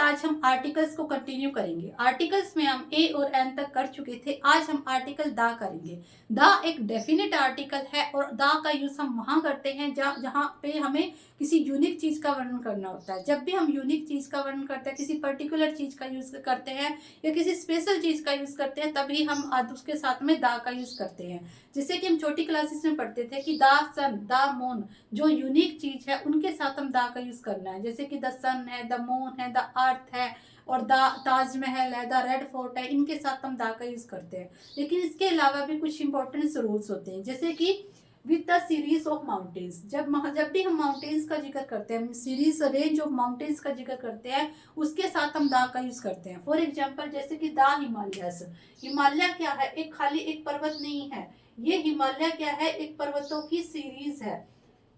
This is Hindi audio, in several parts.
आज हम आर्टिकल्स को कंटिन्यू करेंगे। आर्टिकल्स में हम ए और एन तक कर चुके थे, आज हम आर्टिकल दा करेंगे। दा एक डेफिनेट आर्टिकल है और दा का यूज हम वहां करते हैं जहां पे हमें किसी यूनिक चीज का वर्णन करना होता है। जब भी हम यूनिक चीज का वर्णन करते हैं, किसी पर्टिकुलर चीज का यूज करते हैं या किसी स्पेशल चीज का यूज करते हैं, तभी हम उसके साथ में दा का यूज करते हैं। जैसे कि हम छोटी क्लासेस में पढ़ते थे कि दा सन, दा मून, जो यूनिक चीज है उनके साथ हम दा का यूज करना है। जैसे कि द सन है, द मून है, द अर्थ है और द ताजमहल है, द रेड फोर्ट है, इनके साथ हम दा का यूज करते हैं। लेकिन इसके अलावा भी कुछ इंपॉर्टेंट रूल्स होते हैं, जैसे कि with the series of mountains. जब भी हम माउंटेन्स का जिक्र करते हैं, सीरीज रेंज ऑफ माउंटेन्स का जिक्र करते हैं, उसके साथ हम दा का यूज करते हैं। फॉर एग्जाम्पल जैसे कि द हिमालयस। हिमालय क्या है? एक खाली एक पर्वत नहीं है, ये हिमालय क्या है? एक पर्वतों की सीरीज है।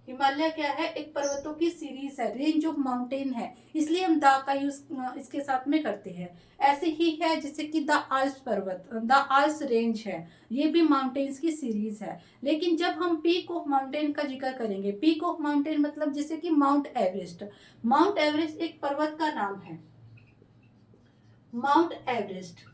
हिमालय क्या है? एक पर्वतों की सीरीज है, रेंज ऑफ माउंटेन है, इसलिए हम दा का यूज इसके साथ में करते हैं। ऐसे ही है जैसे कि द आल्प्स पर्वत, द आल्प्स रेंज है, ये भी माउंटेन्स की सीरीज है। लेकिन जब हम पीक ऑफ माउंटेन का जिक्र करेंगे, पीक ऑफ माउंटेन मतलब जैसे कि माउंट एवरेस्ट। माउंट एवरेस्ट एक पर्वत का नाम है। माउंट एवरेस्ट,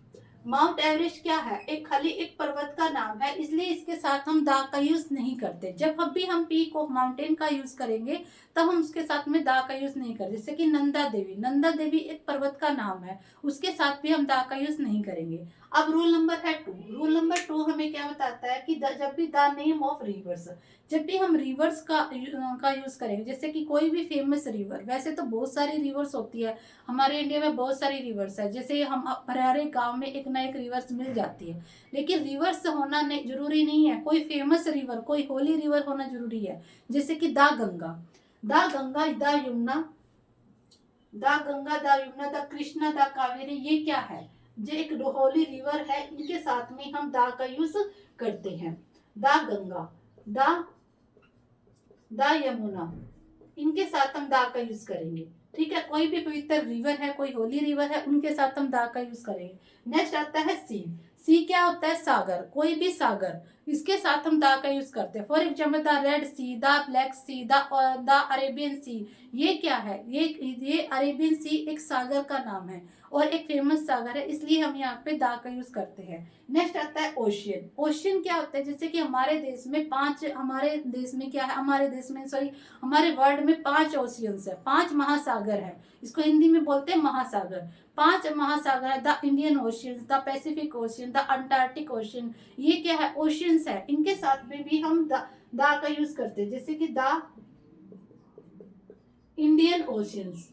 माउंट एवरेस्ट क्या है? एक खाली एक पर्वत का नाम है, इसलिए इसके साथ हम दा का यूज नहीं करते। जब भी हम पीक ऑफ माउंटेन का यूज करेंगे तब हम उसके साथ में दा का यूज नहीं करते। जैसे कि नंदा देवी, नंदा देवी एक पर्वत का नाम है, उसके साथ भी हम दा का यूज नहीं करेंगे। अब रूल नंबर है 2। रूल नंबर 2 हमें क्या बताता है कि जब भी द नेम ऑफ रिवर्स, जब भी हम रिवर्स का यूज करेंगे, जैसे कि कोई भी फेमस रिवर, वैसे तो बहुत सारी रिवर्स होती है हमारे इंडिया में, बहुत सारी रिवर्स है। जैसे हम हर एक गांव में एक ना एक रिवर्स मिल जाती है, लेकिन रिवर्स होना नहीं जरूरी नहीं है। कोई फेमस रिवर, कोई होली रिवर होना जरूरी है। जैसे कि the Ganga, the Ganga, the Yamuna, the Ganga, the Yamuna, the Krishna, the Kaveri, ये क्या है? ये एक होली रिवर है, इनके साथ में हम द का यूज करते हैं। द गंगा, द यमुना, इनके साथ हम दा का यूज करेंगे। ठीक है, कोई भी पवित्र रिवर है, कोई होली रिवर है, उनके साथ हम दा का यूज करेंगे। नेक्स्ट आता है सी। सी क्या होता है? सागर, कोई भी सागर, इसके साथ हम दा का यूज करते हैं। For example the red sea, the black sea, the Arabian sea, ये क्या है? ये अरेबियन सी एक सागर का नाम है और एक फेमस सागर है, इसलिए हम यहाँ पे दा का यूज करते हैं। नेक्स्ट आता है ओशियन। ओशियन क्या होता है? जैसे कि हमारे देश में हमारे वर्ल्ड में 5 ओशियंस है, 5 महासागर है, इसको हिंदी में बोलते हैं महासागर। 5 महासागर है, the Indian ocean, the Pacific ocean, the Antarctic ocean, ये क्या है? ओशियंस है, इनके साथ में भी हम दा का यूज करते हैं। जैसे कि the Indian oceans,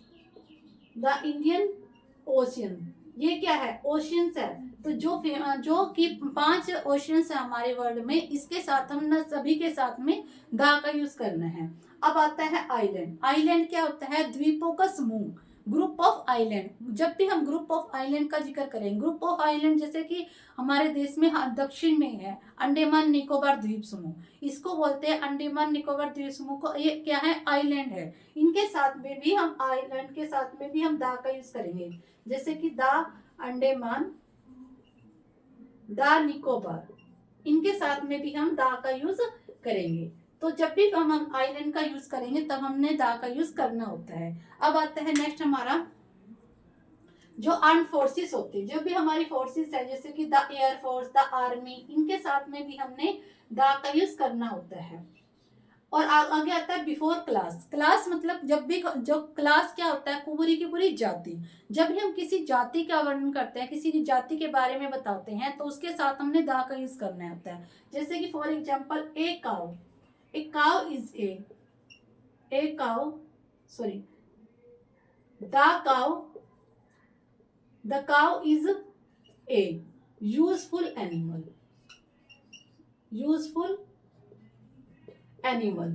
the Indian ocean, ये क्या है? ओशियंस है। तो जो कि 5 ओशियंस है हमारे वर्ल्ड में, इसके साथ हम न सभी के साथ में दा का यूज करना है। अब आता है आइलैंड। आइलैंड क्या होता है? द्वीपों का समूह, ग्रुप ऑफ आइलैंड। जब भी हम ग्रुप ऑफ आइलैंड का जिक्र करें, ग्रुप ऑफ आइलैंड जैसे कि हमारे देश में दक्षिण में है अंडमान निकोबार द्वीप समूह, इसको बोलते हैं अंडमान निकोबार द्वीप समूह को, ये क्या है? आइलैंड है। इनके साथ में भी हम आइलैंड के साथ में भी हम दा का यूज करेंगे। जैसे कि द अंडमान, द निकोबार, इनके साथ में भी हम दा का यूज करेंगे। तो जब भी हम आइलैंड का यूज करेंगे तब हमने दा का यूज करना होता है। अब आता है नेक्स्ट हमारा जो आर्म फोर्सेस होती है, जो भी हमारी फोर्सेस है, जैसे कि the air force, the army, इनके साथ में भी हमने दा का यूज करना होता है। और आगे आता है बिफोर क्लास। क्लास मतलब जब भी जो क्लास क्या होता है? पूरी की पूरी जाति। जब भी हम किसी जाति का वर्णन करते हैं, किसी की जाति के बारे में बताते हैं, तो उसके साथ हमने दा का यूज करना होता है। जैसे कि for example a cow, a cow is a cow, sorry, the cow, the cow is a useful animal, useful animal.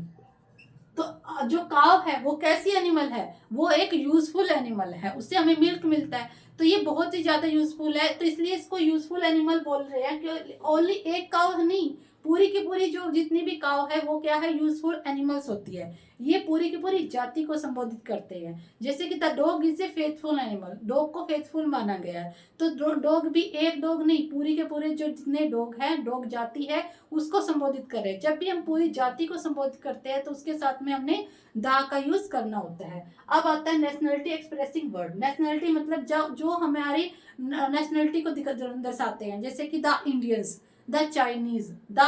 तो जो काव है वो कैसी एनिमल है? वो एक यूजफुल एनिमल है, उससे हमें मिल्क मिलता है, तो ये बहुत ही ज्यादा यूजफुल है, तो इसलिए इसको यूजफुल एनिमल बोल रहे हैं कि ओनली एक काव नहीं, पूरी की पूरी जो जितनी भी काव है वो क्या है, यूजफुल एनिमल्स होती है। ये पूरी की पूरी जाति को संबोधित करते हैं। जैसे कि the dog is a faithful animal, dog को फेथफुल माना गया है। तो डॉग भी एक डॉग नहीं, पूरी के पूरे जो जितने डॉग हैं, डॉग जाति है, उसको संबोधित कर रहे हैं। जब भी हम पूरी जाति को संबोधित करते हैं तो उसके साथ में हमने दा का यूज करना होता है। अब आता है नेशनलिटी एक्सप्रेसिंग वर्ड। नेशनलिटी मतलब जो हमारी नेशनलिटी को दर्शाते हैं, जैसे कि the Indians, the Chinese, the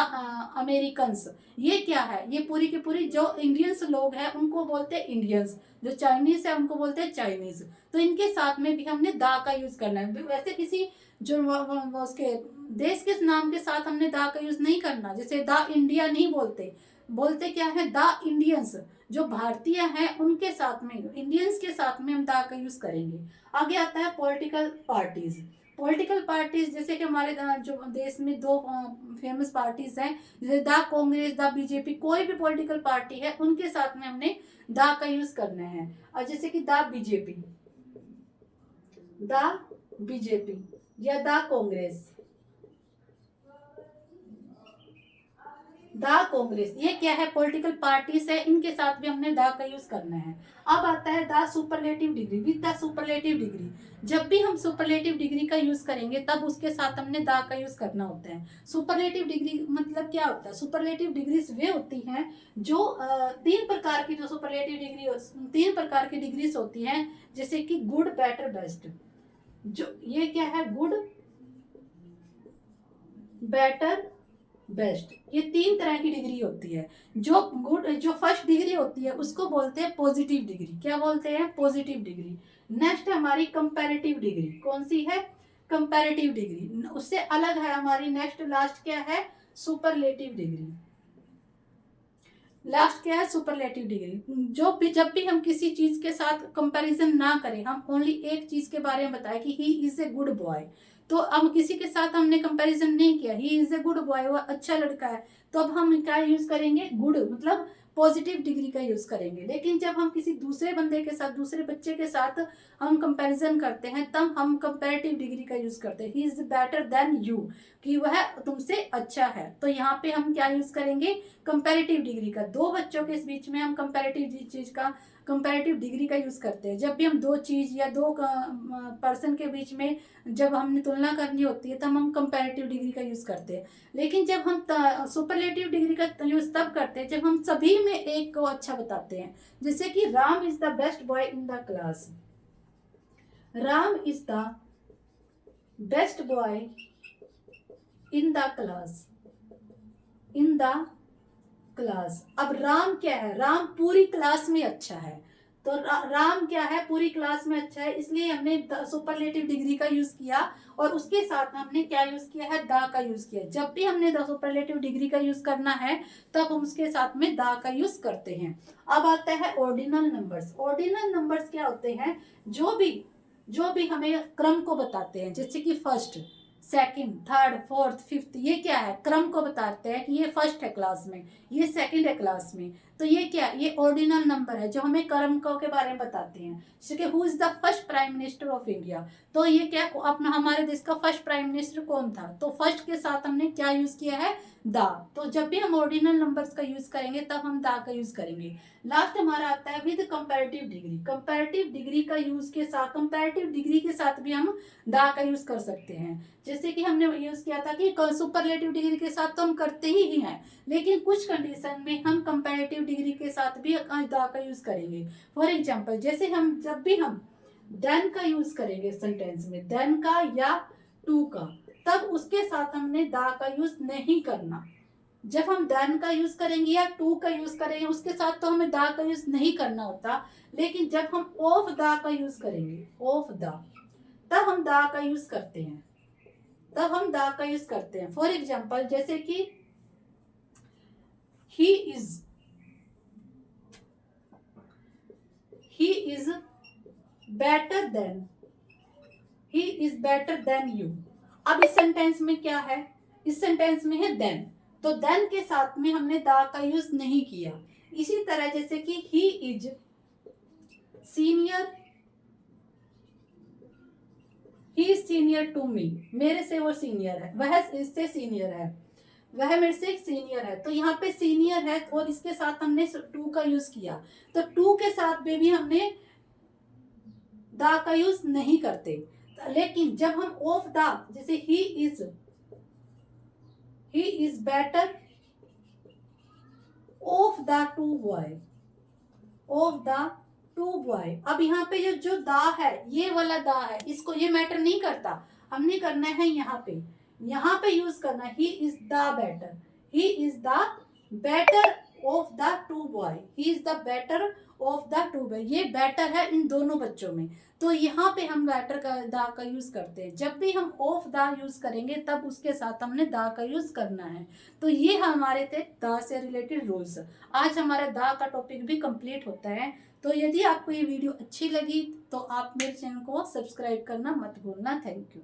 Americans. ये क्या है, ये पूरी की पूरी जो इंडियंस लोग हैं उनको बोलते हैं इंडियंस, जो चाइनीज है उनको बोलते हैं चाइनीज। तो इनके साथ में भी हमने दा का यूज करना है। वैसे किसी जो उसके देश के नाम के साथ हमने दा का यूज नहीं करना। जैसे द इंडिया नहीं बोलते, बोलते क्या है, द इंडियंस। जो भारतीय हैं उनके साथ में, इंडियंस के साथ में हम दा का यूज करेंगे। आगे आता है पॉलिटिकल पार्टीज। पॉलिटिकल पार्टीज जैसे कि हमारे जो देश में दो फेमस पार्टीज हैं, जैसे द कांग्रेस, द बीजेपी, कोई भी पॉलिटिकल पार्टी है उनके साथ में हमने द का यूज करना है। और जैसे कि द बीजेपी, द बीजेपी या द कांग्रेस, द कांग्रेस, ये क्या है, पॉलिटिकल पार्टीज है, इनके साथ भी हमने द का यूज करना है। अब आता है the superlative degree. With the superlative degree, जब भी हम सुपरलेटिव डिग्री का यूज करेंगे तब उसके साथ हमने द का यूज करना होता है। सुपरलेटिव डिग्री मतलब क्या होता है, सुपरलेटिव डिग्रीज वे होती हैं जो तीन प्रकार की, जो सुपरलेटिव डिग्री, तीन प्रकार की डिग्रीज होती हैं, जैसे कि गुड, बेटर, बेस्ट। जो ये क्या है, गुड, बेटर, बेस्ट, ये तीन तरह की डिग्री होती है। जो गुड, जो फर्स्ट डिग्री होती है उसको बोलते हैं पॉजिटिव डिग्री। क्या बोलते हैं, पॉजिटिव डिग्री। नेक्स्ट हमारी कंपैरेटिव डिग्री। कौन सी है, कंपैरेटिव डिग्री। उससे अलग है हमारी नेक्स्ट लास्ट क्या है, सुपरलेटिव डिग्री। लास्ट क्या है, सुपरलेटिव डिग्री। जो भी जब भी हम किसी चीज के साथ कंपैरिजन ना करें, हम ओनली एक चीज के बारे में बताएं कि he is a good boy, तो अब किसी के साथ हमने कंपैरिजन नहीं किया, he is a good boy, वो अच्छा लड़का है, तो अब हम क्या यूज करेंगे, गुड मतलब पॉजिटिव डिग्री का यूज करेंगे। लेकिन जब हम किसी दूसरे बंदे के साथ, दूसरे बच्चे के साथ हम कंपैरिजन करते हैं तब हम कंपैरेटिव डिग्री का यूज करते हैं, he is better than you, कि वह तुमसे अच्छा है। तो यहाँ पे हम क्या यूज करेंगे, कंपैरेटिव डिग्री का। दो बच्चों के बीच में हम कंपैरेटिव चीज का, कंपैरेटिव डिग्री का यूज करते हैं। जब भी हम दो चीज या दो पर्सन के बीच में जब हमने तुलना करनी होती है तब हम कंपैरेटिव डिग्री का यूज करते हैं। लेकिन जब हम सुपरलेटिव डिग्री का यूज तब करते हैं जब हम सभी में एक को अच्छा बताते हैं। जैसे कि Ram is the best boy in the class, Ram is the best boy in the class, in the class. अब राम क्या है, राम पूरी क्लास में अच्छा है। तो राम क्या है, पूरी क्लास में अच्छा है, इसलिए हमने सुपरलेटिव डिग्री का यूज किया। और उसके साथ हमने क्या यूज किया है, द का यूज किया। जब भी हमने द सुपरलेटिव डिग्री का यूज करना है तब हम उसके साथ में द का यूज करते हैं। अब आता है ऑर्डिनल नंबर्स। ऑर्डिनल नंबर्स क्या होते हैं, जो भी हमें क्रम को बताते हैं, जैसे कि first, second, third, fourth, fifth, ये क्या है, क्रम को बताते हैं कि ये फर्स्ट है क्लास में, ये सेकंड है क्लास में। तो ये क्या, ये ऑर्डिनल नंबर है जो हमें क्रम के बारे में बताते हैं। जैसे कि who is the first prime minister of India, तो ये क्या, अपना हमारे देश का फर्स्ट प्राइम मिनिस्टर कौन था, तो फर्स्ट के साथ हमने क्या यूज किया है, दा। तो जब भी हम ऑर्डिनल नंबर्स का यूज करेंगे तब हम दा का यूज करेंगे। लास्ट हमारा आता है with comparative degree. Comparative degree का यूज के साथ, कंपैरेटिव डिग्री के साथ भी हम दा का यूज कर सकते हैं। जैसे कि हमने यूज किया था कि सुपरलेटिव डिग्री के साथ तो हम करते ही हैं, लेकिन कुछ कंडीशन में हम कंपैरेटिव डिग्री के साथ भी दा का यूज करेंगे। फॉर एग्जांपल, जैसे हम जब भी हम देन का यूज करेंगे सेंटेंस में, देन का या टू का, तब उसके साथ हमने दा का यूज नहीं करना। जब हम देन का यूज करेंगे या टू का यूज करेंगे उसके साथ तो हमें दा का यूज नहीं करना होता। लेकिन जब हम ऑफ दा का यूज करेंगे, ऑफ दा, तब हम दा का यूज करते हैं, तब हम दा का यूज करते हैं। फॉर एग्जाम्पल, जैसे कि he is better than, he is better than you. अब इस सेंटेंस में क्या है, इस सेंटेंस में है देन, तो देन के साथ में हमने दा का यूज नहीं किया। इसी तरह जैसे कि he is senior, he is senior to me, मेरे से वो सीनियर है, वह इससे सीनियर है। वह मेरे से एक सीनियर है, तो यहाँ पे सीनियर है और इसके साथ हमने टू का यूज किया, तो टू के साथ में भी हमने द का यूज नहीं करते। लेकिन जब हम ऑफ द, जैसे he is better of the two boy, of the two boy, अब यहाँ पे जो द है, ये वाला द है, इसको ये मैटर नहीं करता, हमने करना है यहाँ पे यूज करना he is the better, he is the better of the two boy, he is the better of the two boy, ये बेटर है इन दोनों बच्चों में, तो यहाँ पे हम बेटर का द का यूज करते हैं। जब भी हम ऑफ द यूज करेंगे तब उसके साथ हमने द का यूज करना है। तो ये हमारे थे द से रिलेटेड रूल्स। आज हमारा द का टॉपिक भी कंप्लीट होता है। तो यदि आपको ये वीडियो अच्छी लगी तो आप मेरे चैनल को सब्सक्राइब करना मत भूलना। Thank you.